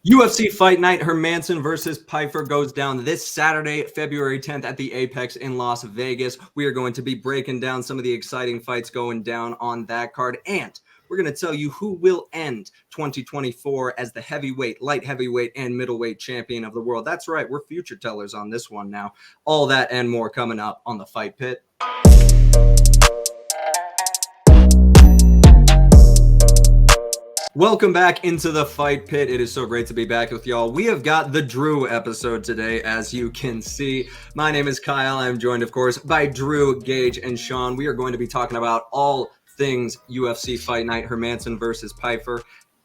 UFC Fight Night, Hermansson versus Pyfer goes down this Saturday, February 10th at the Apex in Las Vegas. We are going to be breaking down some of the exciting fights going down on that card, and we're going to tell you who will end 2024 as the heavyweight, light heavyweight, and middleweight champion of the world. That's right, we're future tellers on this one now. All that and more coming up on the Fight Pit. Welcome back into the Fight Pit. It is so great to be back with y'all. We have got the Drew episode today, as you can see. My name is Kyle. I'm joined, of course, by Drew, Gage, and Sean. We are going to be talking about all things UFC Fight Night, Hermansson versus Pyfer.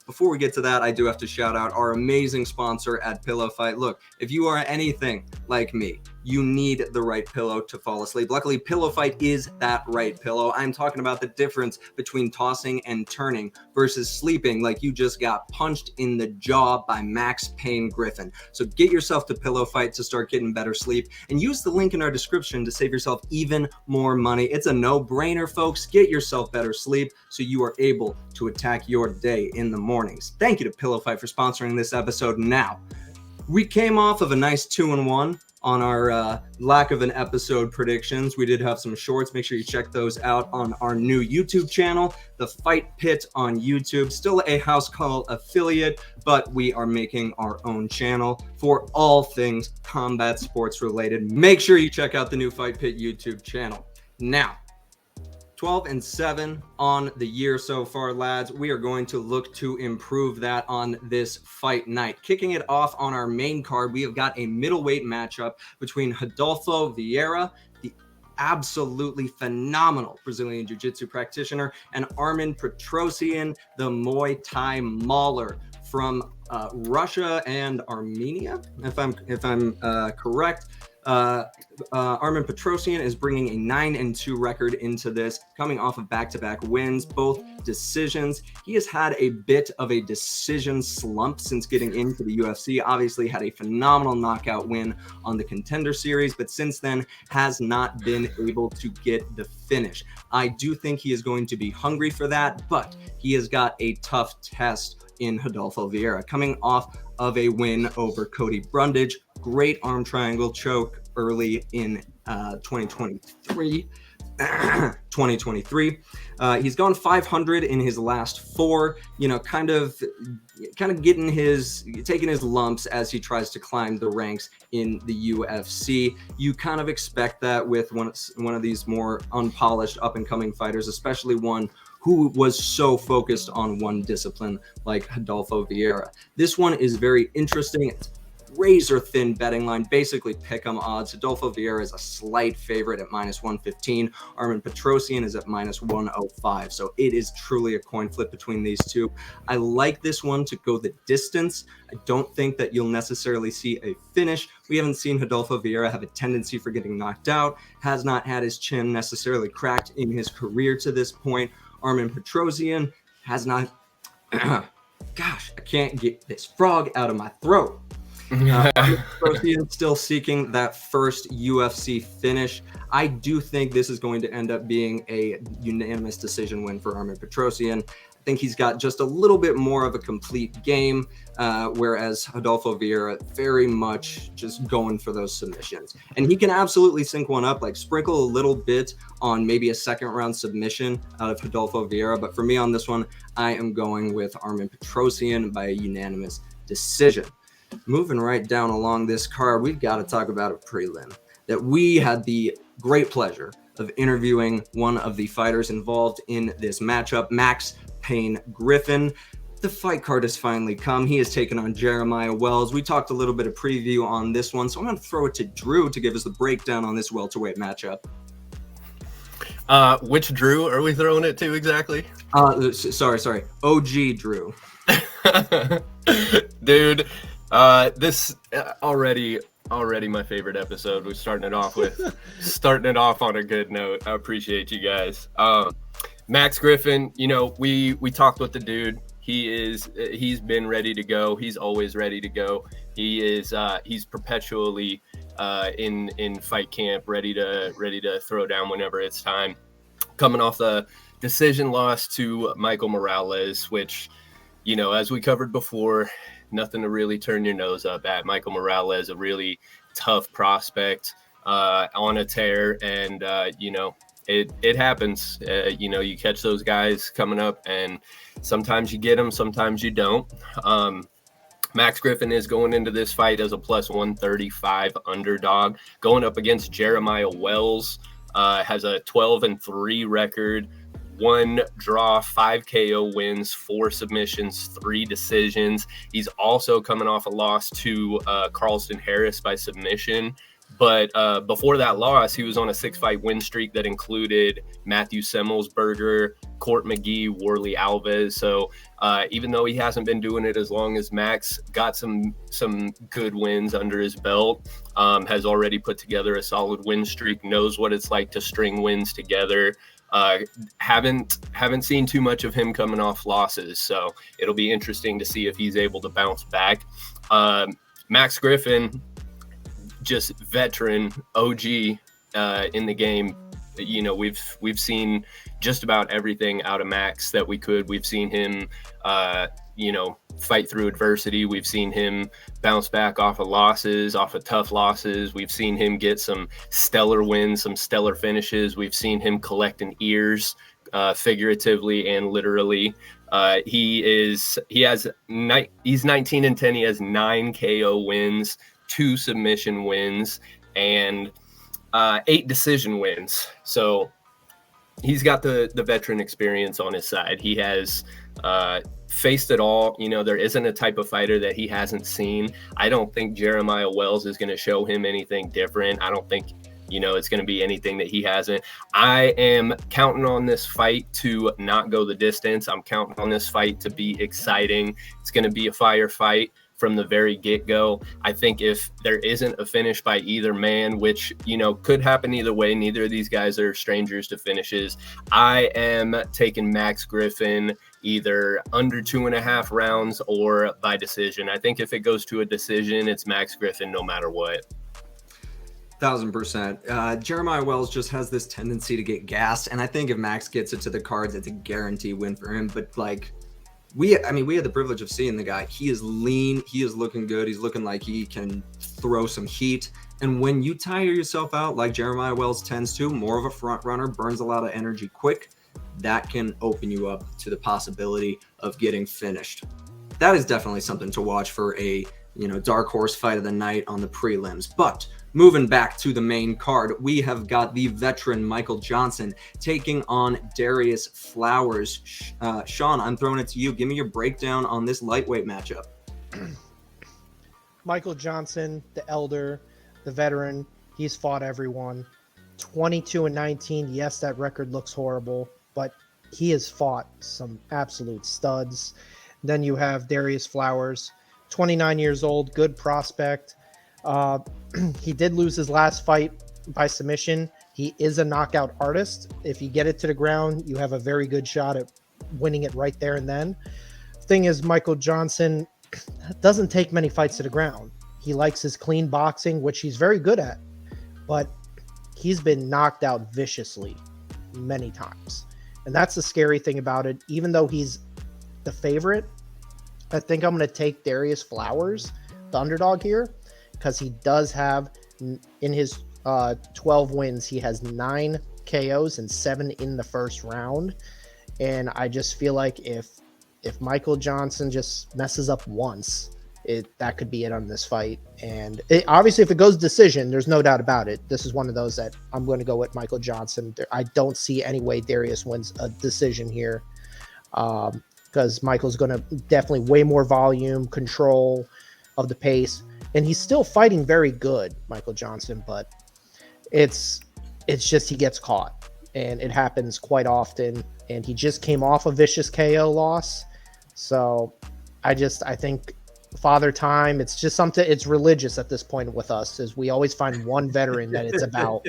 Before we get to that, I do have to shout out our amazing sponsor at Pillow Fight. Look, if you are anything like me, you need the right pillow to fall asleep. Luckily, Pillow Fight is that right pillow. I'm talking about the difference between tossing and turning versus sleeping like you just got punched in the jaw by Max Payne Griffin. So get yourself to Pillow Fight to start getting better sleep, and use the link in our description to save yourself even more money. It's a no-brainer, folks. Get yourself better sleep so you are able to attack your day in the mornings. Thank you to Pillow Fight for sponsoring this episode. Now, we came off of a nice 2-1 on our lack of an episode predictions. We did have some shorts. Make sure you check those out on our new YouTube channel, The Fight Pit on YouTube. Still a House Call affiliate, but we are making our own channel for all things combat sports related. Make sure you check out the new Fight Pit YouTube channel. Now, 12-7 on the year so far, lads. We are going to look to improve that on this fight night. Kicking it off on our main card, we have got a middleweight matchup between Rodolfo Vieira, the absolutely phenomenal Brazilian Jiu-Jitsu practitioner, and Armen Petrosyan, the Muay Thai mauler from Russia and Armenia, if I'm correct. Armen Petrosyan is bringing a 9-2 record into this, coming off of back-to-back wins, both decisions. He has had a bit of a decision slump since getting into the UFC. Obviously had a phenomenal knockout win on the Contender Series, but since then has not been able to get the finish. I do think he is going to be hungry for that, but he has got a tough test in Rodolfo Vieira, coming off of a win over Cody Brundage. Great arm triangle choke early in 2023. He's gone 500 in his last 4. You know, kind of taking his lumps as he tries to climb the ranks in the UFC. You kind of expect that with one of these more unpolished up and coming fighters, especially one who was so focused on one discipline like Rodolfo Vieira. This one is very interesting. It's razor thin betting line, basically pick 'em odds. Rodolfo Vieira is a slight favorite at -115. Armen Petrosyan is at -105. So it is truly a coin flip between these two. I like this one to go the distance. I don't think that you'll necessarily see a finish. We haven't seen Rodolfo Vieira have a tendency for getting knocked out, has not had his chin necessarily cracked in his career to this point. Armen Petrosyan has not, gosh, I can't get this frog out of my throat. Petrosyan still seeking that first UFC finish. I do think this is going to end up being a unanimous decision win for Armen Petrosyan. I think he's got just a little bit more of a complete game, whereas Rodolfo Vieira very much just going for those submissions. And he can absolutely sync one up, like sprinkle a little bit on maybe a second round submission out of Rodolfo Vieira. But for me on this one, I am going with Armen Petrosyan by a unanimous decision. Moving right down along this card, we've got to talk about a prelim that we had the great pleasure of interviewing one of the fighters involved in this matchup, Max Payne Griffin. The fight card has finally come. He has taken on Jeremiah Wells. We talked a little bit of preview on this one, so I'm going to throw it to Drew to give us the breakdown on this welterweight matchup. Which Drew are we throwing it to exactly? Sorry. OG Drew. Dude, this already my favorite episode. We're starting it off on a good note. I appreciate you guys. Max Griffin, you know, we talked with the dude. He's been ready to go. He's always ready to go. He's perpetually in fight camp, ready to throw down whenever it's time. Coming off the decision loss to Michael Morales, which, you know, as we covered before, nothing to really turn your nose up at. Michael Morales, a really tough prospect on a tear, and it happens. You catch those guys coming up, and sometimes you get them, sometimes you don't. Max Griffin is going into this fight as a plus 135 underdog, going up against Jeremiah Wells. Has a 12-3 record, 1 draw, 5 KO wins, 4 submissions, 3 decisions. He's also coming off a loss to Carlston Harris by submission. But before that loss, he was on a 6-fight win streak that included Matthew Semmelsberger, Court McGee, Worley Alves. So even though he hasn't been doing it as long as Max, got some good wins under his belt, has already put together a solid win streak, knows what it's like to string wins together. Haven't seen too much of him coming off losses, so it'll be interesting to see if he's able to bounce back. Max Griffin, just veteran OG in the game. We've seen just about everything out of Max that we could. We've seen him fight through adversity. We've seen him bounce back off of losses, off of tough losses. We've seen him get some stellar wins, some stellar finishes. We've seen him collecting ears, figuratively and literally. He's 19-10. He has 9 KO wins, 2 submission wins, and 8 decision wins. So he's got the veteran experience on his side. He has faced it all. There isn't a type of fighter that he hasn't seen. I don't think Jeremiah Wells is going to show him anything different. I don't think it's going to be anything that he hasn't. I am counting on this fight to not go the distance. I'm counting on this fight to be exciting. It's going to be a fire fight from the very get-go. I think if there isn't a finish by either man, which, could happen either way, neither of these guys are strangers to finishes, I am taking Max Griffin either under 2.5 rounds or by decision. I think if it goes to a decision, it's Max Griffin no matter what. 1000%. Jeremiah Wells just has this tendency to get gassed, and I think if Max gets it to the cards, it's a guarantee win for him. But we had the privilege of seeing the guy. He is lean. He is looking good. He's looking like he can throw some heat. And when you tire yourself out like Jeremiah Wells tends to, more of a front runner, burns a lot of energy quick, that can open you up to the possibility of getting finished. That is definitely something to watch for a dark horse fight of the night on the prelims. But moving back to the main card, we have got the veteran Michael Johnson taking on Darius Flowers. Sean, I'm throwing it to you. Give me your breakdown on this lightweight matchup. Michael Johnson, the elder, the veteran, he's fought everyone. 22-19. Yes, that record looks horrible, but he has fought some absolute studs. Then you have Darius Flowers, 29 years old, good prospect. He did lose his last fight by submission. He is a knockout artist. If you get it to the ground, you have a very good shot at winning it right there and then. Thing is, Michael Johnson doesn't take many fights to the ground. He likes his clean boxing, which he's very good at, but he's been knocked out viciously many times. And that's the scary thing about it. Even though he's the favorite, I think I'm going to take Darius Flowers, the underdog here, because he does have, in his 12 wins, he has 9 KOs and 7 in the first round. And I just feel like if Michael Johnson just messes up once, that could be it on this fight. And obviously, if it goes decision, there's no doubt about it. This is one of those that I'm going to go with Michael Johnson. I don't see any way Darius wins a decision here, because Michael's going to definitely way more volume, control of the pace. And he's still fighting very good, Michael Johnson, but it's just he gets caught, and it happens quite often. And he just came off a vicious KO loss. So I think Father Time, it's just something, it's religious at this point with us, is we always find one veteran that it's about.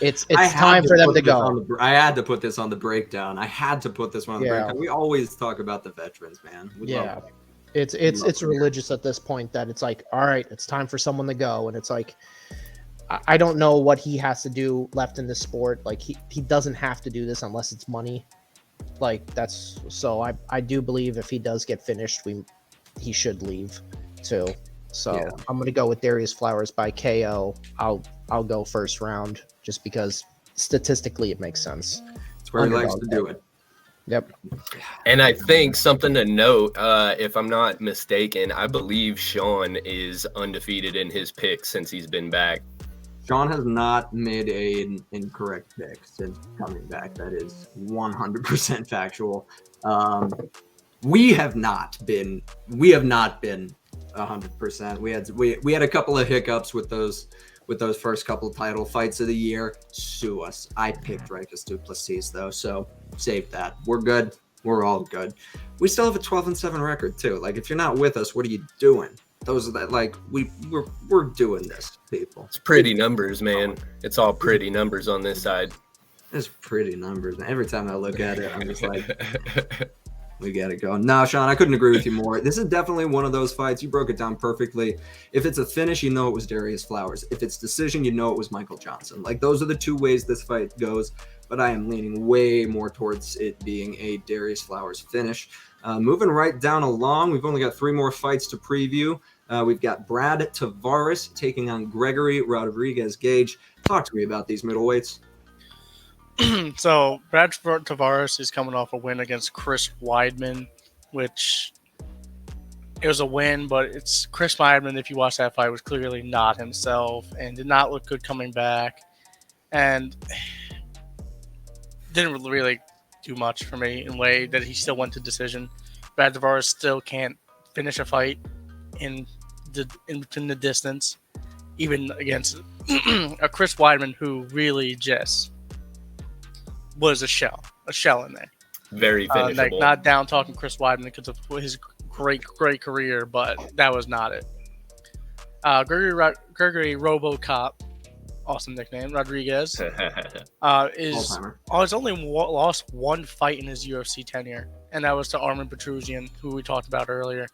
It's time for them to go. I had to put this on the breakdown. I had to put this one on the breakdown. We always talk about the veterans, man. We love them. It's religious at this point, that it's like, all right, it's time for someone to go. And it's like, I don't know what he has to do left in this sport. Like he doesn't have to do this unless it's money. Like I do believe if he does get finished, he should leave. too. So Yeah. I'm gonna go with Darius Flowers by KO. I'll go first round just because statistically it makes sense. It's where he likes to do it. Yep. And I think something to note, if I'm not mistaken, I believe Sean is undefeated in his picks since he's been back. Sean has not made an incorrect pick since coming back. That is 100% factual. We have not been 100%. We had a couple of hiccups with those first couple of title fights of the year. Sue us. I picked Dricus Du Plessis though, so save that. We're good. We're all good. We still have a 12-7 record too. Like, if you're not with us, what are you doing? Those are that, like, we're doing this, people. It's pretty numbers, man. It's all pretty numbers on this side. It's pretty numbers. And every time I look at it, I'm just like, we got to go. No, Sean, I couldn't agree with you more. This is definitely one of those fights. You broke it down perfectly. If it's a finish, you know it was Darius Flowers. If it's decision, you know it was Michael Johnson. Like, those are the two ways this fight goes. But I am leaning way more towards it being a Darius Flowers finish. Moving right down along, we've only got 3 more fights to preview. We've got Brad Tavares taking on Gregory Rodriguez. Gage, talk to me about these middleweights. So Brad Tavares is coming off a win against Chris Weidman, which it was a win, but it's Chris Weidman. If you watch that fight, was clearly not himself and did not look good coming back, and didn't really do much for me in a way that he still went to decision. Brad Tavares still can't finish a fight in the distance, even against a Chris Weidman who really just was a shell in there. Very finishable. Like, not down talking Chris Weidman because of his great career, but that was not it. Gregory RoboCop, awesome nickname, Rodriguez, has only lost one fight in his UFC tenure, and that was to Armin Petrusian, who we talked about earlier.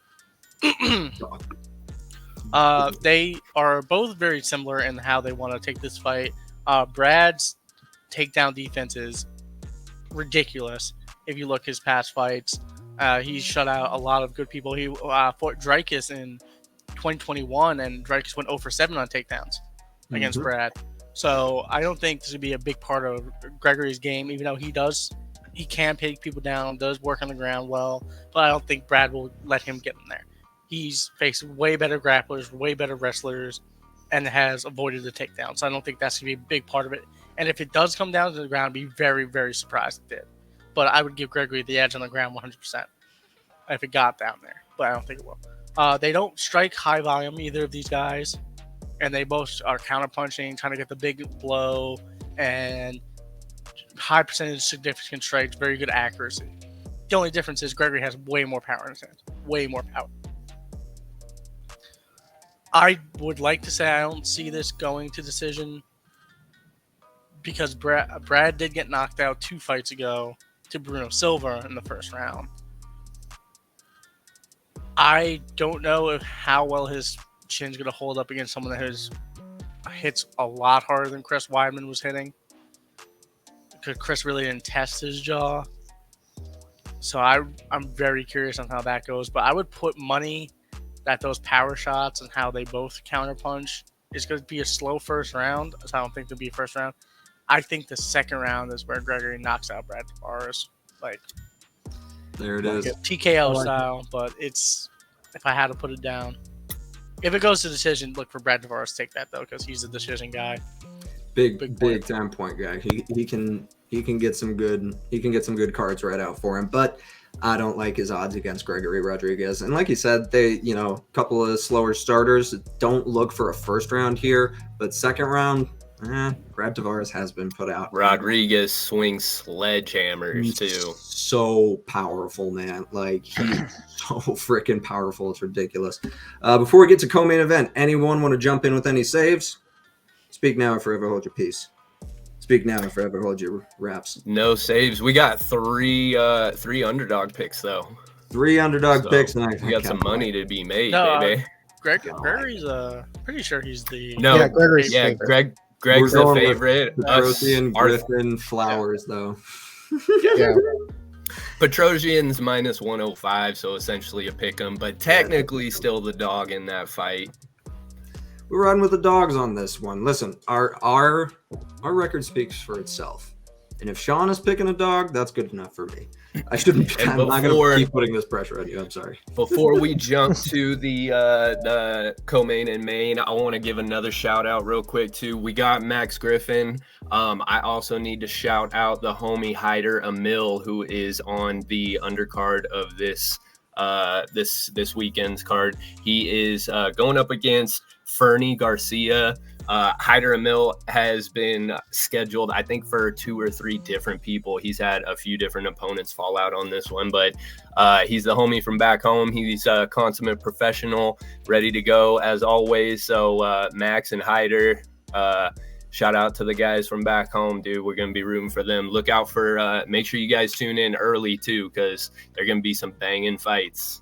They are both very similar in how they want to take this fight. Brad's takedown defense is ridiculous. If you look his past fights, he's shut out a lot of good people. He fought Dricus in 2021, and Dricus went 0-for-7 on takedowns against Brad. So I don't think this would be a big part of Gregory's game, even though he can take people down, does work on the ground well, but I don't think Brad will let him get in there. He's faced way better grapplers, way better wrestlers, and has avoided the takedown. So I don't think that's going to be a big part of it. And if it does come down to the ground, I'd be very, very surprised it did. But I would give Gregory the edge on the ground 100% if it got down there. But I don't think it will. They don't strike high volume, either of these guys. And they both are counterpunching, trying to get the big blow, and high percentage significant strikes, very good accuracy. The only difference is Gregory has way more power in his hands. Way more power. I would like to say I don't see this going to decision because Brad did get knocked out 2 fights ago to Bruno Silva in the first round. I don't know how well his chin's going to hold up against someone that hits a lot harder than Chris Weidman was hitting, because Chris really didn't test his jaw. So I'm very curious on how that goes. But I would put money that those power shots and how they both counterpunch is going to be a slow first round. So I don't think it'll be a first round. I think the second round is where Gregory knocks out Brad Tavares. Like, there it is. TKO style, but it's, if I had to put it down, if it goes to decision, look for Brad Tavares to take that though, because he's a decision guy. Big time point guy. He can get some good cards right out for him, but I don't like his odds against Gregory Rodriguez. And like you said, they, couple of slower starters. Don't look for a first round here, but second round, Brad Tavares has been put out. Rodriguez swings sledgehammers too. So powerful, man. Like, he's so freaking powerful. It's ridiculous. Before we get to co-main event, anyone want to jump in with any saves? Speak now or forever hold your peace. Speak now or forever hold your raps. No saves. We got three underdog picks though. 3 underdog picks, and we got some money to be made, no, baby. Gregory's pretty sure he's the Gregory's favorite. Greg's the favorite. Petrosian, Griffin, Flowers, though. Yeah. Petrosian's minus 105, so essentially a pick 'em, but technically still the dog in that fight. We're riding with the dogs on this one. Listen, our record speaks for itself. And if Sean is picking a dog, that's good enough for me. I'm not going to keep putting this pressure on you. I'm sorry. Before we jump to the co-main and main, I want to give another shout out real quick too. We got Max Griffin. I also need to shout out the homie Hyder Emil, who is on the undercard of this weekend's card. He is going up against Fernie Garcia. Hyder Emil has been scheduled, I think, for 2 or 3 different people. He's had a few different opponents fall out on this one, but he's the homie from back home. He's a consummate professional, ready to go as always. So Max and Hyder, shout out to the guys from back home, dude. We're going to be rooting for them. Look out for, make sure you guys tune in early too, because there are going to be some banging fights.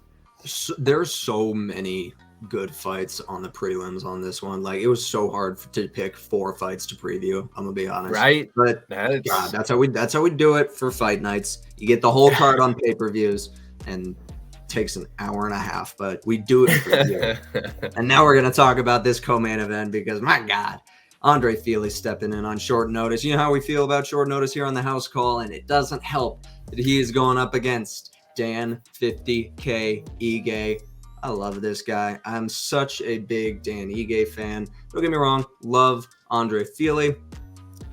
There's so many good fights on the prelims on this one. Like, it was so hard to pick 4 fights to preview, I'm gonna be honest, right? But God, that's how we do it for fight nights. You get the whole card on pay-per-views, and it takes an hour and a half, but we do it for you. And now we're gonna talk about this co-main event, because my God, Andre Fili stepping in on short notice. You know how we feel about short notice here on the House Call, and it doesn't help that he is going up against Dan 50K Ige. I love this guy. I'm such a big Dan Ige fan. Don't get me wrong, love Andre Fili.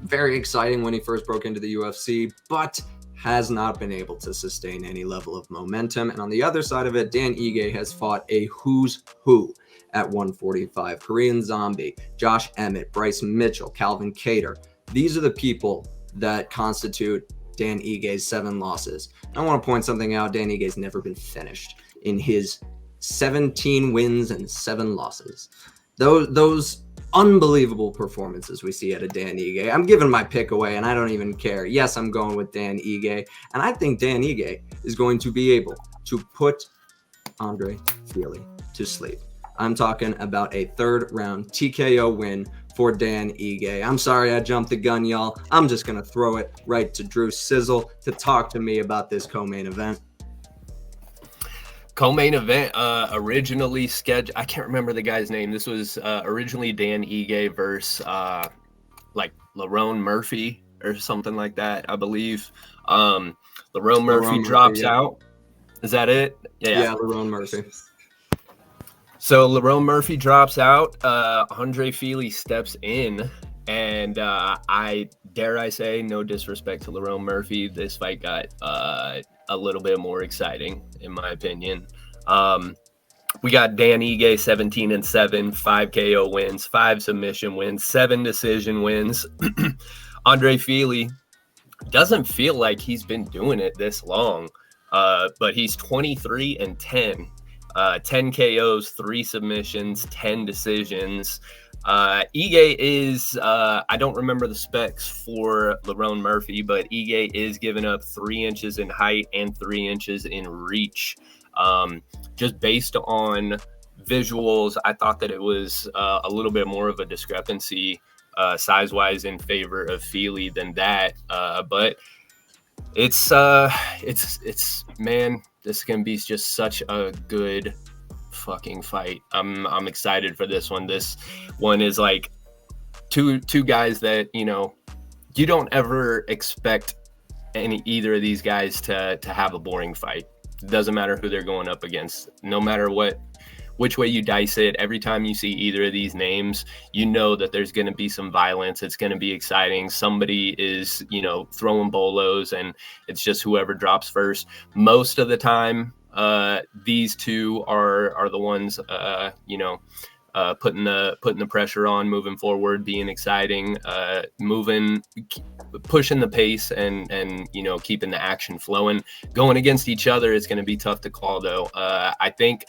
Very exciting when he first broke into the UFC, but has not been able to sustain any level of momentum. And on the other side of it, Dan Ige has fought a who's who at 145. Korean Zombie, Josh Emmett, Bryce Mitchell, Calvin Kattar. These are the people that constitute Dan Ige's 7 losses. I want to point something out. Dan Ige's never been finished in his 17 wins and 7 losses. Those unbelievable performances we see out of Dan Ige. I'm giving my pick away, and I don't even care. Yes, I'm going with Dan Ige, and I think Dan Ige is going to be able to put Andre Fili to sleep. I'm talking about a 3rd round TKO win for Dan Ige. I'm sorry I jumped the gun, y'all. I'm just going to throw it right to Drew Sizzle to talk to me about this co-main event. Co-main event originally scheduled, I can't remember the guy's name. This was originally Dan Ige versus like Lerone Murphy or something like that, I believe. Lerone Murphy drops out. Is that it? Yeah, Lerone Murphy. So Lerone Murphy drops out. Andre Fili steps in. And I say, no disrespect to Lerone Murphy, this fight got a little bit more exciting, in my opinion. We got Dan Ige 17-7, 5 KO wins, 5 submission wins, 7 decision wins. Andre Fili doesn't feel like he's been doing it this long, but he's 23-10, 10 KOs, 3 submissions, 10 decisions. Ige is, I don't remember the specs for Lerone Murphy, but Ige is giving up 3 inches in height and 3 inches in reach. Just based on visuals, I thought that it was a little bit more of a discrepancy size-wise in favor of Fili than that. But it's man, this can be just such a good fucking fight. I'm excited for this one. This one is like two guys that, you know, you don't ever expect either of these guys to have a boring fight. It doesn't matter who they're going up against. No matter which way you dice it, every time you see either of these names, you know that there's going to be some violence. It's going to be exciting. Somebody is, you know, throwing bolos, and it's just whoever drops first. Most of the time, these two are the ones, you know, putting the pressure on, moving forward, being exciting, pushing the pace, and you know, keeping the action flowing. Going against each other is going to be tough to call, though. I think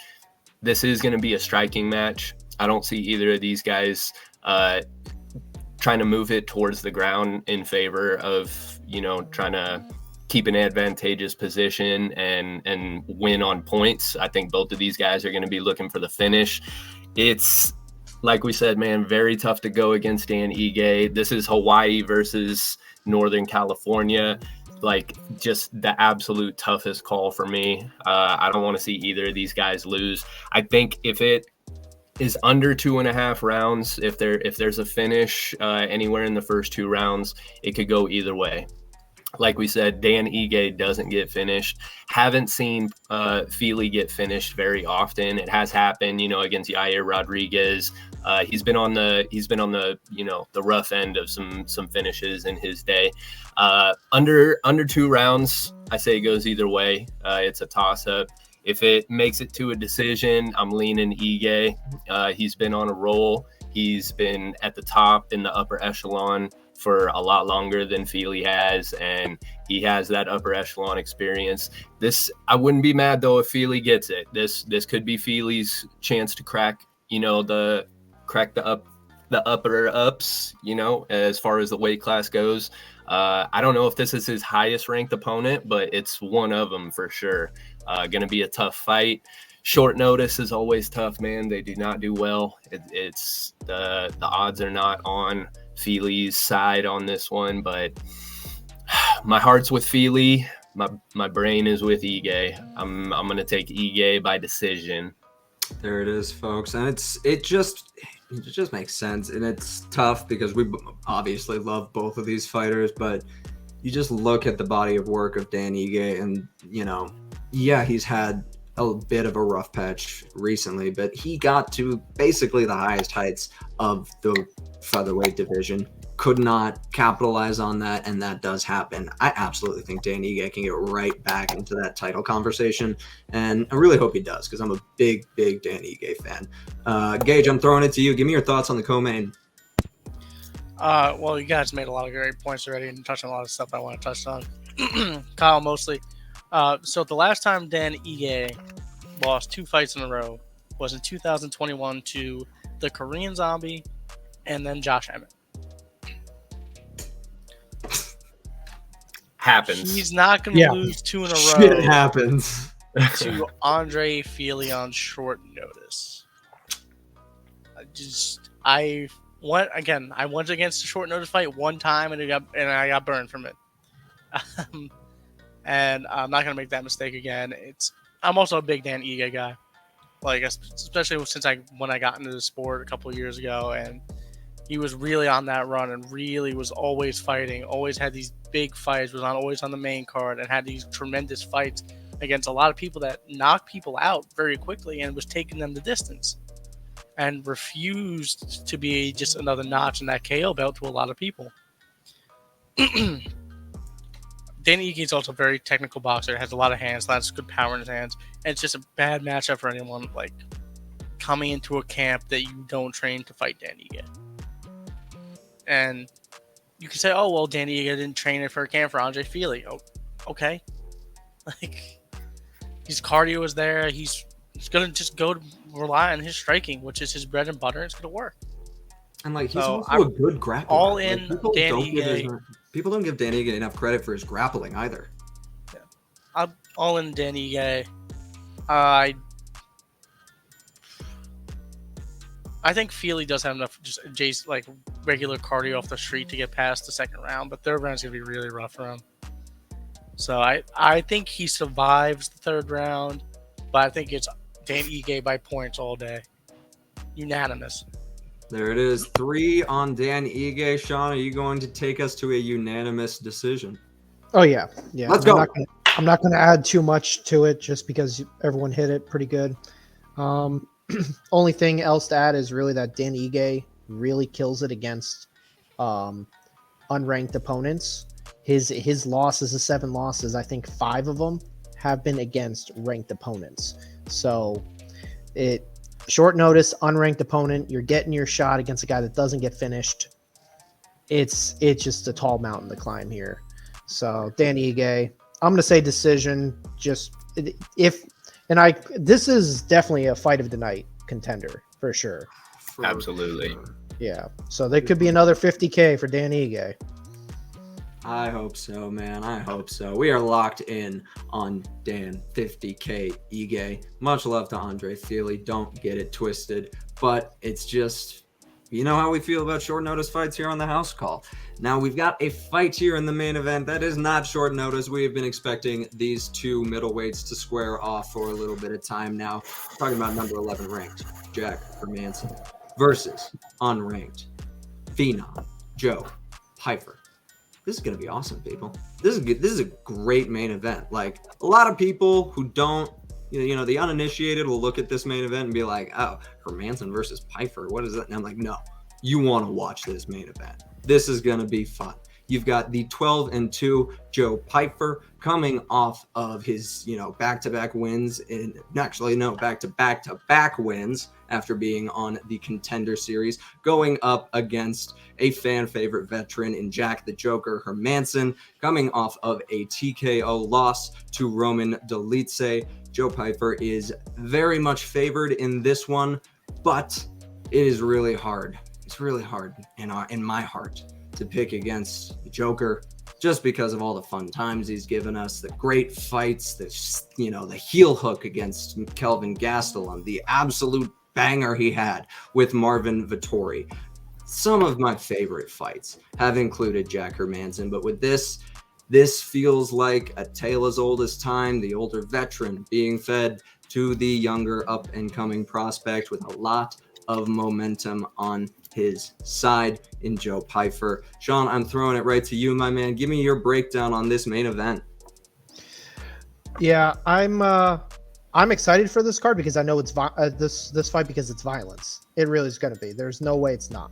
this is going to be a striking match. I don't see either of these guys trying to move it towards the ground in favor of, you know, trying to keep an advantageous position and win on points. I think both of these guys are going to be looking for the finish. It's, like we said, man, very tough to go against Dan Ige. This is Hawaii versus Northern California. like just the absolute toughest call for me. I don't want to see either of these guys lose. I think if it is under 2.5 rounds, if there's a finish anywhere in the first 2 rounds, it could go either way. Like we said, Dan Ige doesn't get finished. Haven't seen Fili get finished very often. It has happened, against Yair Rodriguez. He's been on the the rough end of some finishes in his day. Under 2 rounds, I say it goes either way. It's a toss up. If it makes it to a decision, I'm leaning Ige. He's been on a roll. He's been at the top in the upper echelon for a lot longer than Fili has, and he has that upper echelon experience. I wouldn't be mad though if Fili gets it. This could be Fili's chance to crack the upper ups, as far as the weight class goes. I don't know if this is his highest ranked opponent, but it's one of them for sure. Gonna be a tough fight. Short notice is always tough, man. They do not do well. It's the odds are not on Fili's side on this one, but my heart's with Fili. My brain is with Ige. I'm gonna take Ige by decision. There it is, folks, and it just makes sense, and it's tough because we obviously love both of these fighters, but you just look at the body of work of Dan Ige, and he's had a bit of a rough patch recently, but he got to basically the highest heights of the featherweight division. Could not capitalize on that, and that does happen. I absolutely think Dan Ige can get right back into that title conversation, and I really hope he does because I'm a big Dan Ige fan. Gage, I'm throwing it to you. Give me your thoughts on the co-main. Well, you guys made a lot of great points already and touched on a lot of stuff I want to touch on. Kyle, mostly. So the last time Dan Ige lost 2 fights in a row was in 2021 to the Korean Zombie and then Josh Emmett. Happens. He's not going to lose 2 in a row. Shit happens. To Andre Fili on short notice. I went against a short notice fight one time and I got burned from it. And I'm not gonna make that mistake again. I'm also a big Dan Ige guy, like especially when I got into the sport a couple of years ago, and he was really on that run and really was always fighting, always had these big fights, was always on the main card, and had these tremendous fights against a lot of people that knocked people out very quickly and was taking them the distance, and refused to be just another notch in that KO belt to a lot of people. Danny Ige is also a very technical boxer, has a lot of hands, lots of good power in his hands, and it's just a bad matchup for anyone like coming into a camp that you don't train to fight Danny Ige. And you can say, oh, well, Danny Ige didn't train it for a camp for Andre Fili. Oh, okay. Like, his cardio is there. He's going to just rely on his striking, which is his bread and butter. It's going to work. And he's also a good grappler. All in Danny Ige. People don't give Danny Ige enough credit for his grappling either. Yeah. I'm all in Danny Ige. I think Fili does have enough just regular cardio off the street to get past the second round, but third round's gonna be really rough for him. So I think he survives the third round, but I think it's Dan Ige by points all day. Unanimous. There it is. 3 on Dan Ige. Sean, are you going to take us to a unanimous decision? Oh, yeah. Let's go. I'm not going to add too much to it just because everyone hit it pretty good. Only thing else to add is really that Dan Ige really kills it against unranked opponents. His losses, the 7 losses, I think 5 of them have been against ranked opponents. So short notice, unranked opponent, you're getting your shot against a guy that doesn't get finished. It's just a tall mountain to climb here. So Dan Ige, I'm going to say decision. This is definitely a fight of the night contender for sure. Absolutely. Yeah. So there could be another $50K for Dan Ige. I hope so, man. I hope so. We are locked in on Dan 50K Ige. Much love to Andre Fili. Don't get it twisted. But it's just, You know how we feel about short notice fights here on the House Call. Now we've got a fight here in the main event that is not short notice. We have been expecting these two middleweights to square off for a little bit of time now. We're talking about number 11 ranked Jack Hermansson versus unranked phenom Joe Pyfer. This is going to be awesome, people. This is a great main event. Like, a lot of people who don't, the uninitiated will look at this main event and be like, oh, Hermansson versus Pyfer, what is that? And I'm like, no, you want to watch this main event. This is going to be fun. You've got the 12-2 Joe Pyfer coming off of his, back-to-back wins back-to-back wins after being on the Contender Series, going up against a fan favorite veteran in Jack the Joker Hermansson, coming off of a TKO loss to Roman Dolidze. Joe Pyfer is very much favored in this one, but it is really hard. It's really hard in my heart to pick against the Joker, just because of all the fun times he's given us, the great fights, the heel hook against Kelvin Gastelum, the absolute banger he had with Marvin Vettori. Some of my favorite fights have included Jack Hermansson, but with this feels like a tale as old as time, the older veteran being fed to the younger up-and-coming prospect with a lot of momentum on his side in Joe Pyfer. Sean, I'm throwing it right to you, my man. Give me your breakdown on this main event. Yeah, I'm excited for this card because I know it's this fight because it's violence. It really is going to be. There's no way it's not.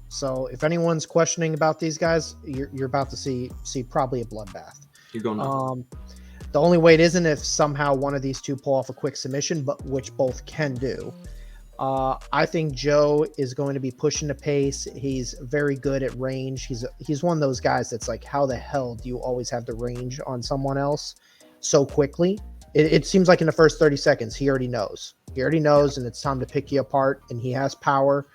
So if anyone's questioning about these guys, you're about to see probably a bloodbath. You're going on. The only way it isn't if somehow one of these two pull off a quick submission, but which both can do. I think Joe is going to be pushing the pace. He's very good at range. He's one of those guys that's like, how the hell do you always have the range on someone else so quickly? It seems like in the first 30 seconds, he already knows. And it's time to pick you apart, and he has power.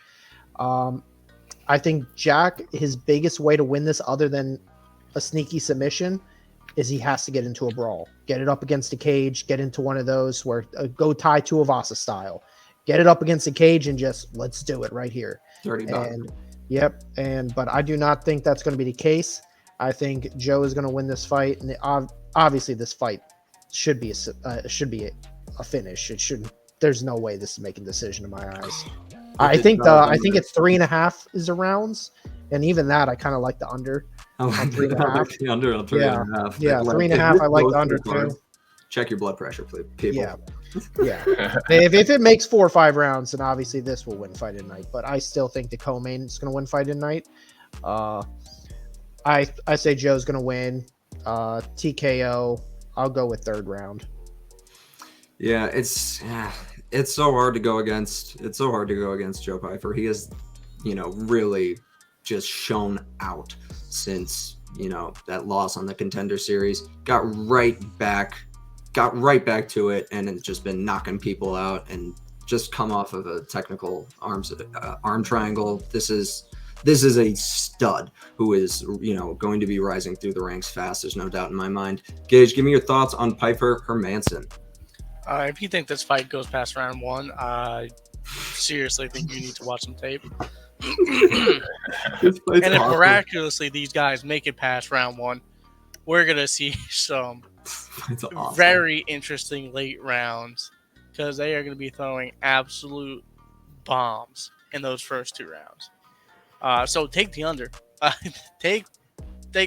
I think Jack, his biggest way to win this, other than a sneaky submission, is he has to get into a brawl. Get it up against the cage, get into one of those where go Tai Tuivasa style. Get it up against the cage and just let's do it right here. Dirty dog. But I do not think that's going to be the case. I think Joe is going to win this fight, and obviously this fight should be a finish. It shouldn't. There's no way this is making a decision in my eyes. I think it's 3.5 is the rounds, and even that I kind of like the under. I like the under on 3.5. Yeah, 3.5. I like the under too. Check your blood pressure, please, people. Yeah. if it makes 4 or 5 rounds, then obviously this will win fight in night. But I still think the co-main is going to win fight in night. I say Joe's going to win. TKO. I'll go with 3rd round. Yeah, it's so hard to go against. It's so hard to go against Joe Pyfer. He has, really just shown out since that loss on the Contender Series. Got right back to it, and it's just been knocking people out, and just come off of a technical arm triangle. This is a stud who is going to be rising through the ranks fast. There's no doubt in my mind. Gage, give me your thoughts on Pyfer Hermansson. If you think this fight goes past round 1, I seriously think you need to watch some tape. And if miraculously these guys make it past round 1, we're gonna see some very interesting late rounds, because they are going to be throwing absolute bombs in those first 2 rounds. So take the under. Take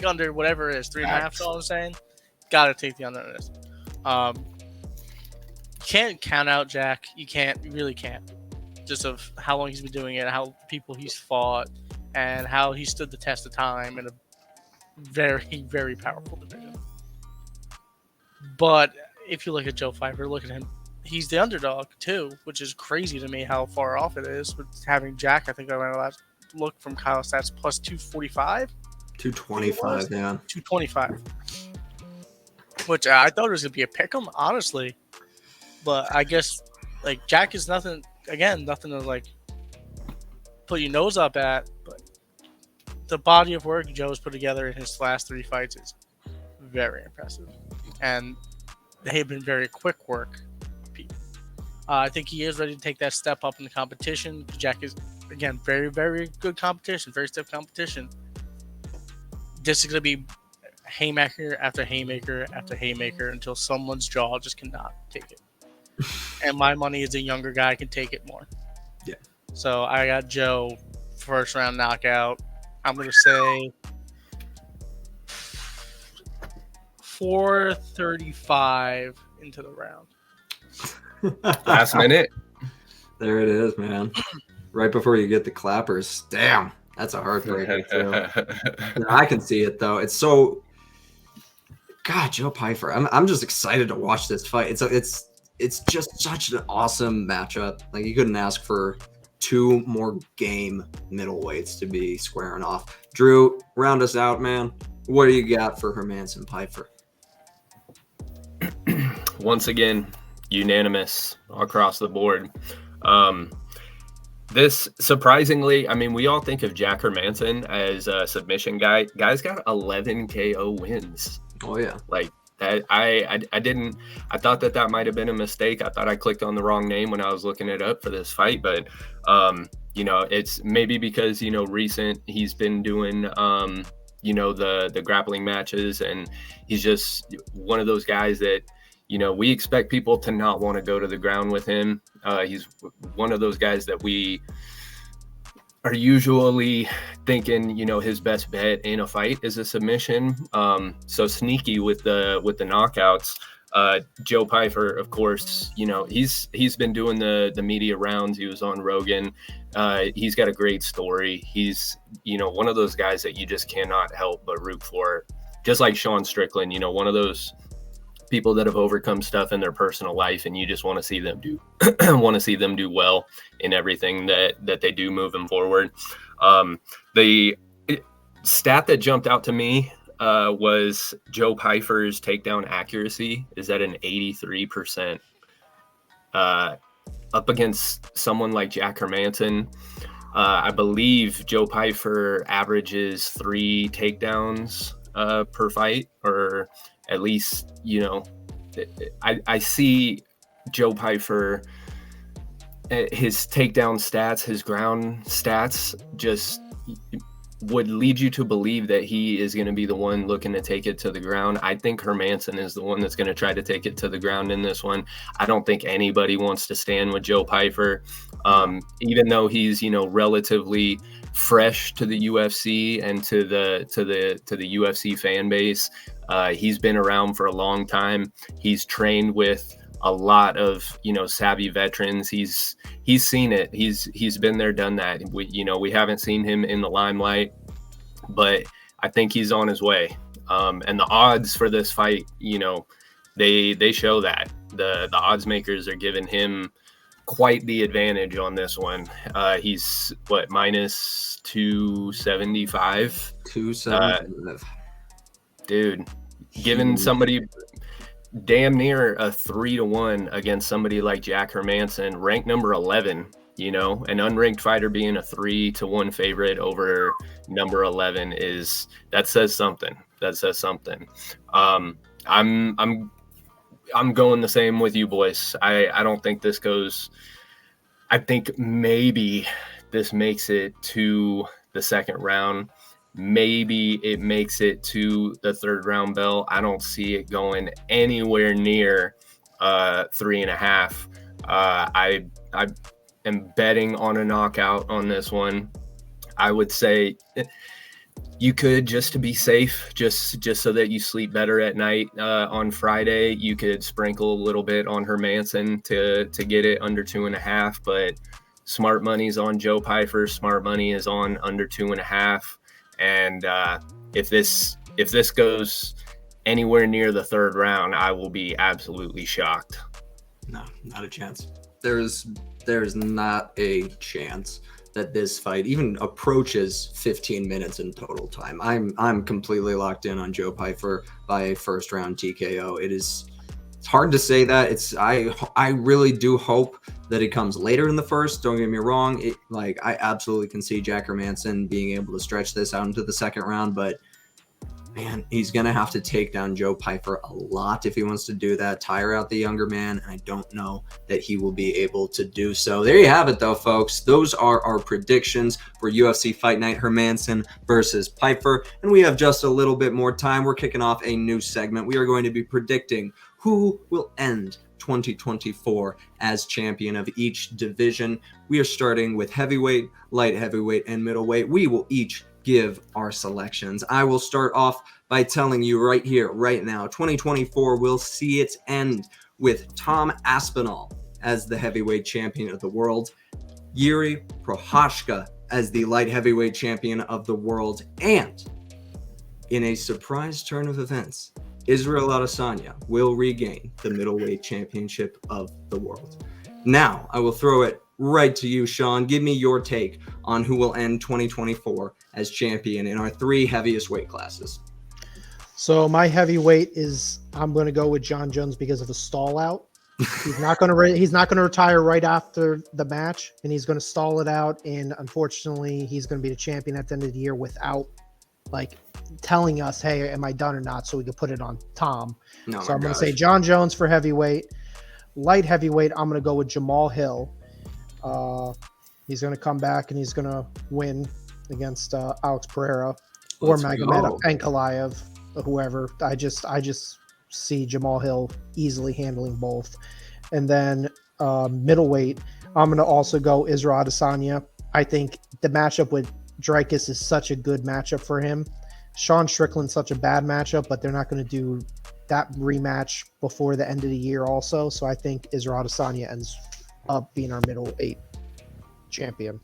under whatever it is. 3.5. That's all I'm saying. Got to take the under on this. Can't count out Jack. You really can't. Just of how long he's been doing it, how people he's fought, and how he stood the test of time in a very, very powerful division. But if you look at Joe Pyfer, look at him. He's the underdog too, which is crazy to me how far off it is. With having Jack, I think I went last look from Kyle Stats plus 245. 225, yeah. 225. Which I thought it was going to be a pick'em, honestly. But I guess Jack is nothing to put your nose up at. But the body of work Joe's put together in his last 3 fights is very impressive. And they have been very quick work. I think he is ready to take that step up in the competition. Jack is again, very, very good competition, very stiff competition. This is going to be haymaker after haymaker after haymaker until someone's jaw just cannot take it. And my money is a younger guy can take it more. Yeah. So I got Joe first round knockout. I'm going to say 4:35 into the round. Last minute. There it is, man. Right before you get the clappers. Damn, that's a heartbreaker too. No, I can see it though. It's so. God, Joe Pyfer. I'm just excited to watch this fight. It's just such an awesome matchup. Like, you couldn't ask for two more game middleweights to be squaring off. Drew, round us out, man. What do you got for Hermansson Pyfer? Once again, unanimous across the board. This, surprisingly, I mean, we all think of Jack Hermansson as a submission guy. Guy's got 11 KO wins. Oh yeah. Like, I thought that might have been a mistake. I thought I clicked on the wrong name when I was looking it up for this fight, but it's maybe because recent he's been doing the grappling matches, and he's just one of those guys that we expect people to not want to go to the ground with him. He's one of those guys that we are usually thinking, his best bet in a fight is a submission. So sneaky with the knockouts. Joe Pyfer, of course, he's been doing the media rounds. He was on Rogan. He's got a great story. He's, one of those guys that you just cannot help but root for. Just like Sean Strickland, one of those people that have overcome stuff in their personal life, and you just want to see them do well in everything that they do moving forward. The stat that jumped out to me was Joe Pyfer's takedown accuracy is at an 83%, up against someone like Jack Hermansson. I believe Joe Pyfer averages 3 takedowns per fight, or at least, I see Joe Pyfer, his takedown stats, his ground stats just would lead you to believe that he is going to be the one looking to take it to the ground. I think Hermansson is the one that's going to try to take it to the ground in this one. I don't think anybody wants to stand with Joe Pyfer. Even though he's, relatively fresh to the UFC and to the UFC fan base. He's been around for a long time. He's trained with a lot of, savvy veterans. He's seen it. He's been there, done that. We haven't seen him in the limelight, but I think he's on his way. And the odds for this fight, they show that the odds makers are giving him quite the advantage on this one. He's minus 275. 275. Dude, giving somebody damn near a 3-1 against somebody like Jack Hermansson, ranked number 11, an unranked fighter being a 3-1 favorite over number 11 that says something. I'm going the same with you boys. I don't think this goes. I think maybe this makes it to the second round. Maybe it makes it to the third round bell. I don't see it going anywhere near 3.5. I am betting on a knockout on this one. I would say you could, just to be safe, just so that you sleep better at night on Friday, you could sprinkle a little bit on Hermansson to get it under 2.5. But smart money's on Joe Pyfer. Smart money is on under 2.5. And if this goes anywhere near the third round, I will be absolutely shocked. No, not a chance. There's not a chance that this fight even approaches 15 minutes in total time. I'm completely locked in on Joe Pyfer by a first round TKO. It's hard to say that. I really do hope that it comes later in the first. Don't get me wrong. I absolutely can see Jack Hermansson being able to stretch this out into the second round, but man, he's going to have to take down Joe Pyfer a lot if he wants to do that, tire out the younger man. And I don't know that he will be able to do so. There you have it, though, folks. Those are our predictions for UFC Fight Night, Hermansson versus Pyfer. And we have just a little bit more time. We're kicking off a new segment. We are going to be predicting who will end 2024 as champion of each division. We are starting with heavyweight, light heavyweight, and middleweight. We will each give our selections. I will start off by telling you right here, right now, 2024 will see its end with Tom Aspinall as the heavyweight champion of the world, Yuri Prochazka as the light heavyweight champion of the world, and in a surprise turn of events, Israel Adesanya will regain the middleweight championship of the world. Now, I will throw it right to you, Sean. Give me your take on who will end 2024 as champion in our 3 heaviest weight classes. So my heavyweight is, I'm going to go with John Jones because of a stall out. He's not going to retire right after the match, and he's going to stall it out. And unfortunately, he's going to be the champion at the end of the year without like telling us, hey, am I done or not? So we could put it on Tom. No, so I'm going to say John Jones for heavyweight. Light heavyweight, I'm going to go with Jamal Hill. He's going to come back and he's going to win against Alex Pereira or Magomed Ankalaev, whoever. I just see Jamal Hill easily handling both. And then middleweight, I'm going to also go Israel Adesanya. I think the matchup with Dreykus is such a good matchup for him. Sean Strickland's such a bad matchup, but they're not going to do that rematch before the end of the year also. So I think Israel Adesanya ends up being our middleweight champion.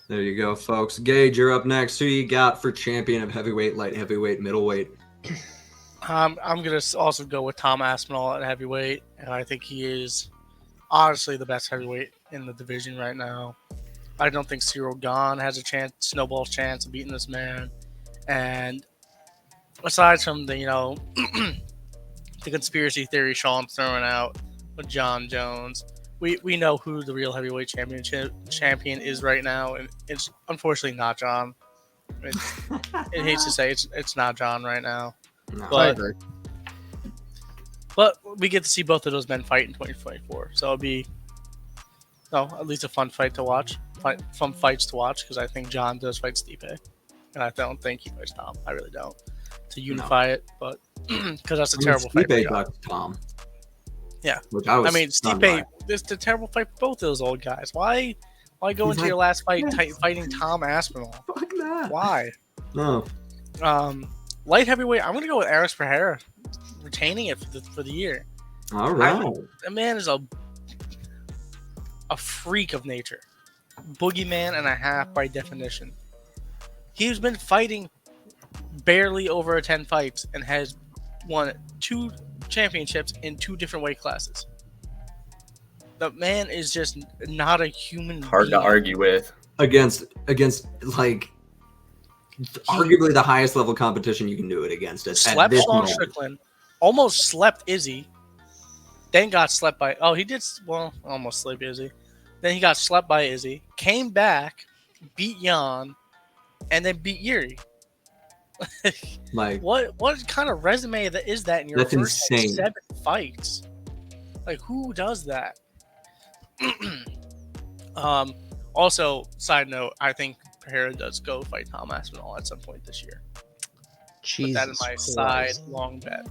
There you go, folks. Gage, you're up next. Who you got for champion of heavyweight, light heavyweight, middleweight? I'm going to also go with Tom Aspinall at heavyweight, and I think he is honestly the best heavyweight in the division right now. I don't think Cyril Gahn has a chance, snowball's chance of beating this man. And aside from the, the conspiracy theory Sean's throwing out with John Jones, we know who the real heavyweight champion is right now, and it's unfortunately not John. It hates to say it's not John right now. No, But we get to see both of those men fight in 2024, so it'll be at least a fun fight to watch. Fun fights to watch, because I think John does fight Stipe, and I don't think he fights Tom. I really don't. To unify it, but because that's a terrible fight for John. Tom. Yeah, Stipe. This is a terrible fight for both those old guys. Why go into your last fight fighting Tom Aspinall? Fuck that. Why? No. Light heavyweight, I'm gonna go with Alex Pereira retaining it for the year. All right. The man is a freak of nature, boogeyman and a half by definition. He's been fighting barely over 10 fights and has won 2 championships in 2 different weight classes. The man is just not a human Hard being. to argue with. Against like arguably the highest level competition you can do it against. Slept Sean Strickland, almost slept Izzy, then got slept by. Oh, he did. Well, almost slept Izzy. Then he got slept by Izzy. Came back, beat Jan, and then beat Yuri. Like what kind of resume is that in your that's first insane. 7 fights? Like, who does that? Also, side note, I think Pereira does go fight Tom Aspinall at some point this year. Put that in my side long bet.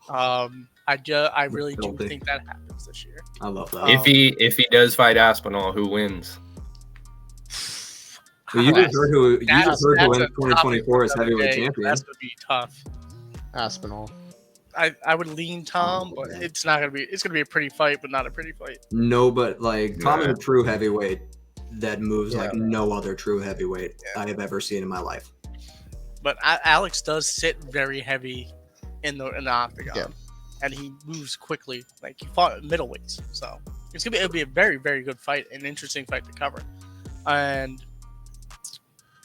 I really do think that happens this year. I love that. If he does fight Aspinall, who wins? Well, you just heard who in That's 2024 is heavyweight champion. That's gonna be tough. Aspinall. I would lean Tom, but it's not gonna be. It's gonna be a pretty fight, but not a pretty fight. No, but like Tom is a true heavyweight that moves like no other true heavyweight I have ever seen in my life. But Alex does sit very heavy in the octagon, and he moves quickly. Like, he fought middleweights, so it'll be a very, very good fight, an interesting fight to cover. And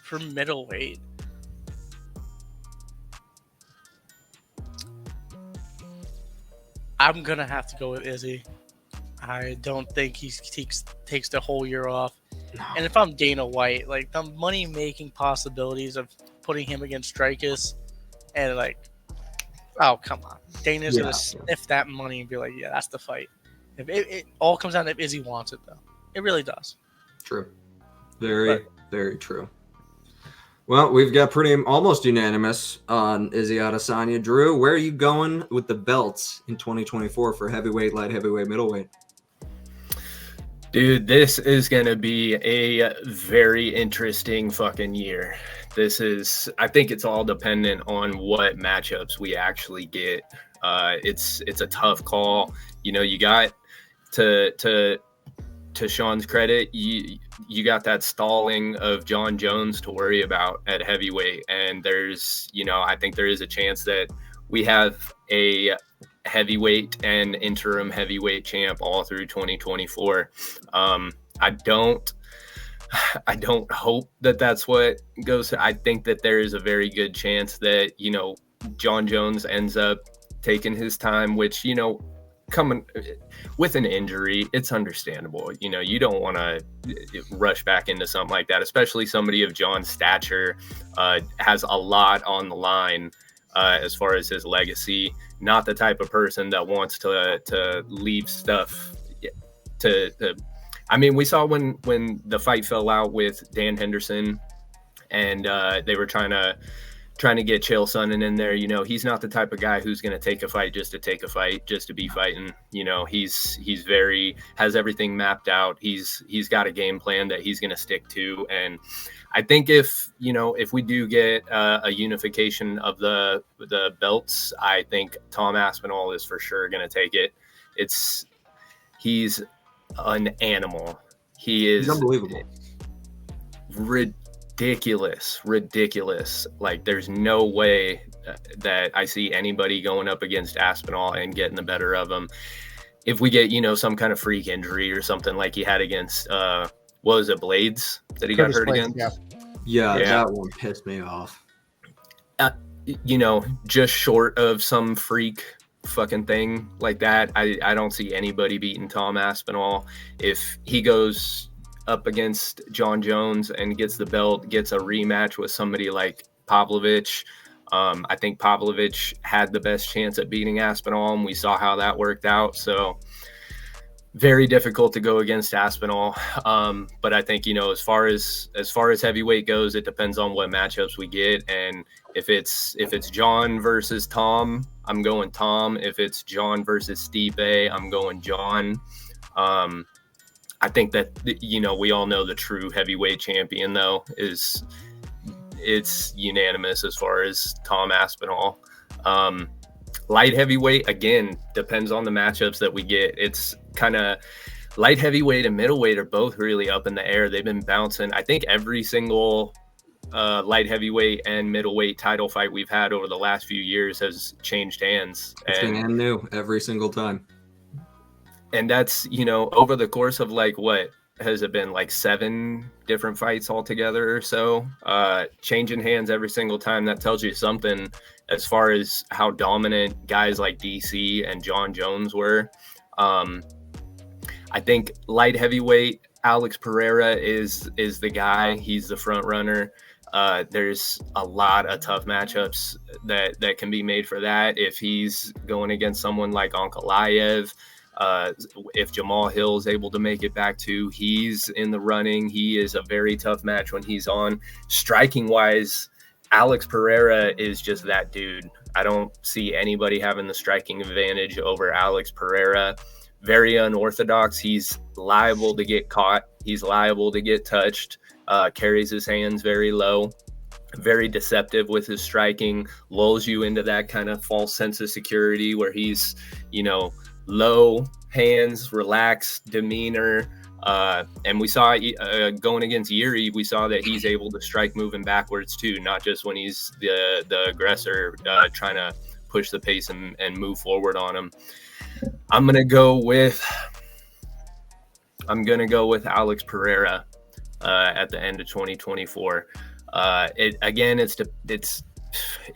for middleweight, I'm gonna have to go with Izzy. I don't think he takes the whole year off. No. And if I'm Dana White, like, the money making possibilities of putting him against Strikers, and like, oh come on, Dana's Yeah. gonna sniff that money and be like, yeah, that's the fight. If it all comes down to if Izzy wants it, though, it really does. True. Very, very true. Well, we've got pretty almost unanimous on Izzy Adesanya. Drew, where are you going with the belts in 2024 for heavyweight, light heavyweight, middleweight? Dude, this is going to be a very interesting fucking year. I think it's all dependent on what matchups we actually get. It's a tough call. You know, you got to Sean's credit, you got that stalling of John Jones to worry about at heavyweight. And I think there is a chance that we have a heavyweight and interim heavyweight champ all through 2024. I don't hope that that's what goes. I think that there is a very good chance that, John Jones ends up taking his time, which, coming with an injury, it's understandable. You don't want to rush back into something like that, especially somebody of John's stature, has a lot on the line as far as his legacy. Not the type of person that wants to leave stuff I mean, we saw when the fight fell out with Dan Henderson and they were trying to get Chael Sonnen in there. He's not the type of guy who's going to take a fight just to take a fight, just to be fighting. He's has everything mapped out. He's got a game plan that he's going to stick to. And I think if we do get a unification of the belts, I think Tom Aspinall is for sure going to take it. He's an animal. He's unbelievable. Ridiculous. Like, there's no way that I see anybody going up against Aspinall and getting the better of him. If we get, some kind of freak injury or something like he had against, what was it, Blades that he got hurt against? Yeah, that one pissed me off. Just short of some freak fucking thing like that, I don't see anybody beating Tom Aspinall. If he goes up against John Jones and gets the belt, gets a rematch with somebody like Pavlovich, I think Pavlovich had the best chance at beating Aspinall, and we saw how that worked out. So very difficult to go against Aspinall. But I think, as far as heavyweight goes, it depends on what matchups we get. And if it's John versus Tom, I'm going Tom. If it's John versus Stipe, I'm going John. I think that, we all know the true heavyweight champion, though, it's unanimous as far as Tom Aspinall. Light heavyweight, again, depends on the matchups that we get. It's kind of light heavyweight and middleweight are both really up in the air. They've been bouncing. I think every single light heavyweight and middleweight title fight we've had over the last few years has changed hands. It's been new every single time. And that's, over the course of what has it been, 7 different fights altogether or so, changing hands every single time. That tells you something as far as how dominant guys like DC and John Jones were. I think light heavyweight, Alex Pereira is the guy. He's the front runner. There's a lot of tough matchups that can be made for that. If he's going against someone like Ankalaev, if Jamal Hill is able to make it back to, he's in the running. He is a very tough match when he's on. Striking wise, Alex Pereira is just that dude. I don't see anybody having the striking advantage over Alex Pereira. Very unorthodox. He's liable to get caught. He's liable to get touched. Carries his hands very low. Very deceptive with his striking. Lulls you into that kind of false sense of security where he's, low hands, relaxed demeanor. And we saw going against Yuri, we saw that he's able to strike moving backwards too, not just when he's the aggressor trying to push the pace and move forward on him. I'm gonna go with Alex Pereira at the end of 2024.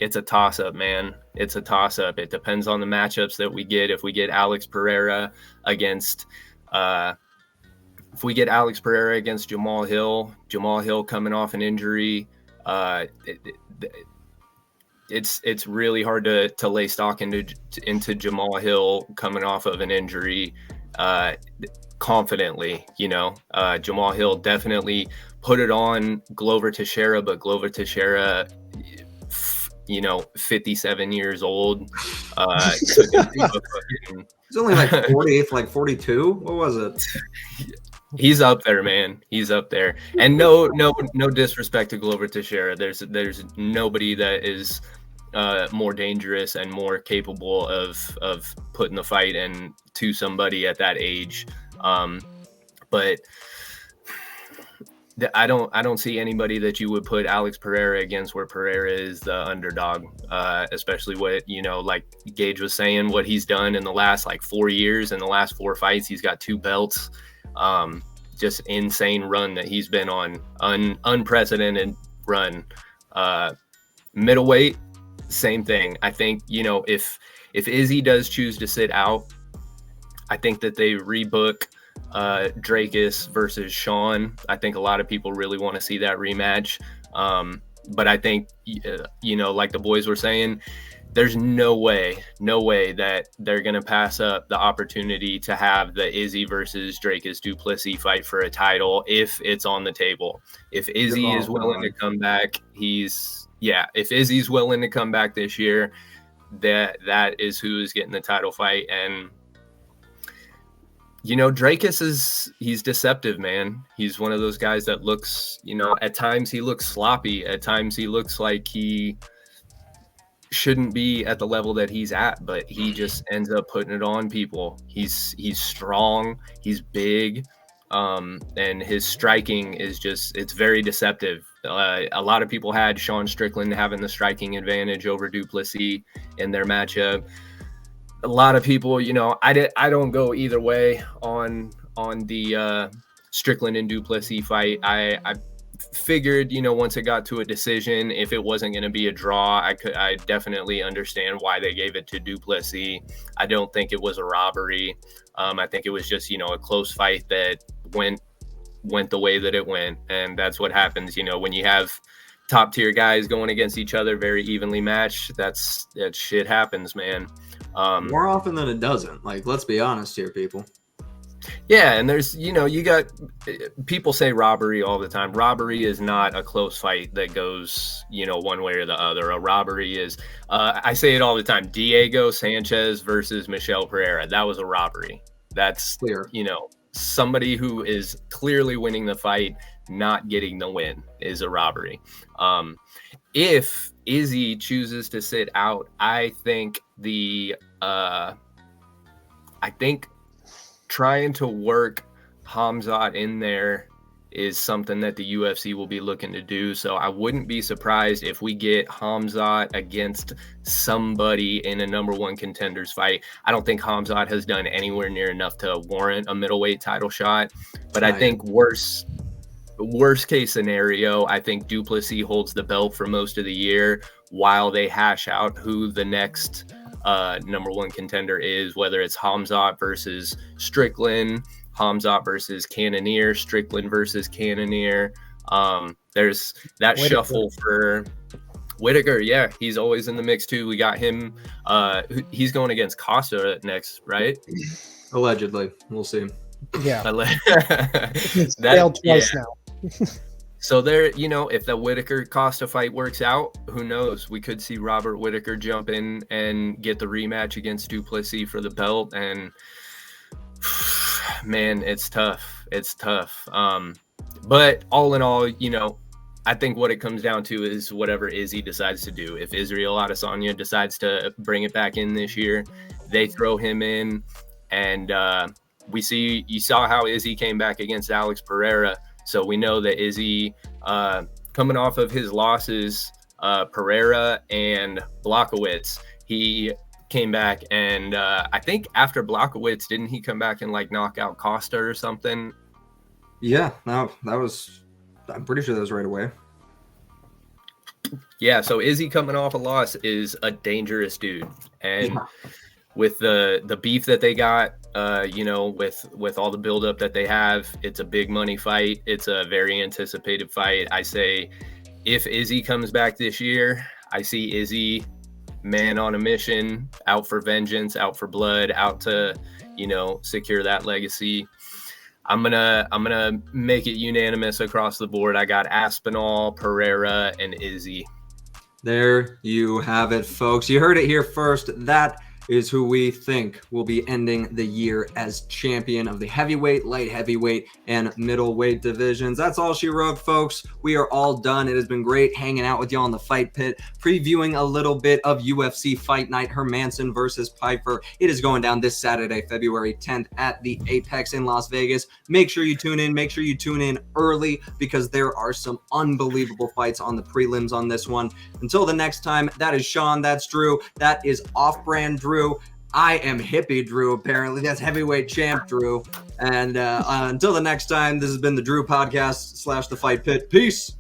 It's a toss-up, man. It's a toss-up. It depends on the matchups that we get. If we get Alex Pereira against Jamal Hill coming off an injury, It's really hard to lay stock into Jamal Hill coming off of an injury confidently. Jamal Hill definitely put it on Glover Teixeira, but Glover Teixeira, 57 years old. He's only like 40, like 42. What was it? He's up there, man. He's up there. And no disrespect to Glover Teixeira. There's nobody that is more dangerous and more capable of putting the fight to somebody at that age. But I don't see anybody that you would put Alex Pereira against, where Pereira is the underdog, especially what, like Gage was saying, what he's done in the last 4 years. In the last 4 fights, he's got 2 belts. Just insane run that he's been on, unprecedented run. Middleweight, same thing. I think, if Izzy does choose to sit out, I think that they rebook Dracus versus Sean. I think a lot of people really want to see that rematch. But I think, like the boys were saying, there's no way that they're going to pass up the opportunity to have the Izzy versus Dracus du Plessis fight for a title if it's on the table. If Izzy is willing to come back, if Izzy's willing to come back this year, that is who is getting the title fight. And Dracus he's deceptive, man. He's one of those guys that looks, at times he looks sloppy. At times he looks like he shouldn't be at the level that he's at, but he just ends up putting it on people. He's strong, he's big, and his striking is it's very deceptive. A lot of people had Sean Strickland having the striking advantage over du Plessis in their matchup. A lot of people, I don't go either way on the Strickland and du Plessis fight. I figured, once it got to a decision, if it wasn't going to be a draw, I definitely understand why they gave it to du Plessis. I don't think it was a robbery. I think it was just, a close fight that went the way that it went. And that's what happens, when you have top tier guys going against each other, very evenly matched. That shit happens, man. More often than it doesn't. Let's be honest here, people. Yeah, and there's, you got people say robbery all the time. Robbery is not a close fight that goes, one way or the other. A robbery is, I say it all the time, Diego Sanchez versus Michel Pereira. That was a robbery. That's clear. Somebody who is clearly winning the fight, not getting the win is a robbery. If Izzy chooses to sit out, I think trying to work Khamzat in there is something that the UFC will be looking to do. So I wouldn't be surprised if we get Khamzat against somebody in a number 1 contenders fight. I don't think Khamzat has done anywhere near enough to warrant a middleweight title shot. But I think worst case scenario, I think du Plessis holds the belt for most of the year while they hash out who the next number 1 contender is, whether it's Khamzat versus Strickland, Khamzat versus Cannonier, Strickland versus Cannonier. There's that Whittaker. Shuffle for Whittaker. Yeah, he's always in the mix too. We got him. He's going against Costa next, right? Allegedly. We'll see. Yeah. He's failed twice now. So there, if the Whittaker Costa fight works out, who knows? We could see Robert Whittaker jump in and get the rematch against du Plessis for the belt. And man, it's tough. It's tough. But all in all, I think what it comes down to is whatever Izzy decides to do. If Israel Adesanya decides to bring it back in this year, they throw him in. And you saw how Izzy came back against Alex Pereira. So we know that Izzy, coming off of his losses, Pereira and Blachowicz, he came back and I think after Blachowicz, didn't he come back and knock out Costa or something? Yeah, no, I'm pretty sure that was right away. Yeah, so Izzy coming off a loss is a dangerous dude. And with the beef that they got, with all the buildup that they have, it's a big money fight. It's a very anticipated fight. I say if Izzy comes back this year, I see Izzy man on a mission, out for vengeance, out for blood, out to, secure that legacy. I'm gonna make it unanimous across the board. I got Aspinall, Pereira, and Izzy. There you have it, folks. You heard it here first. That is who we think will be ending the year as champion of the heavyweight, light heavyweight, and middleweight divisions. That's all she wrote, folks. We are all done. It has been great hanging out with y'all in the Fight Pit, previewing a little bit of UFC Fight Night, Hermansson versus Pyfer. It is going down this Saturday, February 10th at the Apex in Las Vegas. Make sure you tune in. Make sure you tune in early because there are some unbelievable fights on the prelims on this one. Until the next time, that is Sean, that's Drew, that is Off-Brand Drew. I am Hippie Drew, apparently. That's Heavyweight Champ Drew. And until the next time, this has been the Drew Podcast / The Fight Pit. Peace.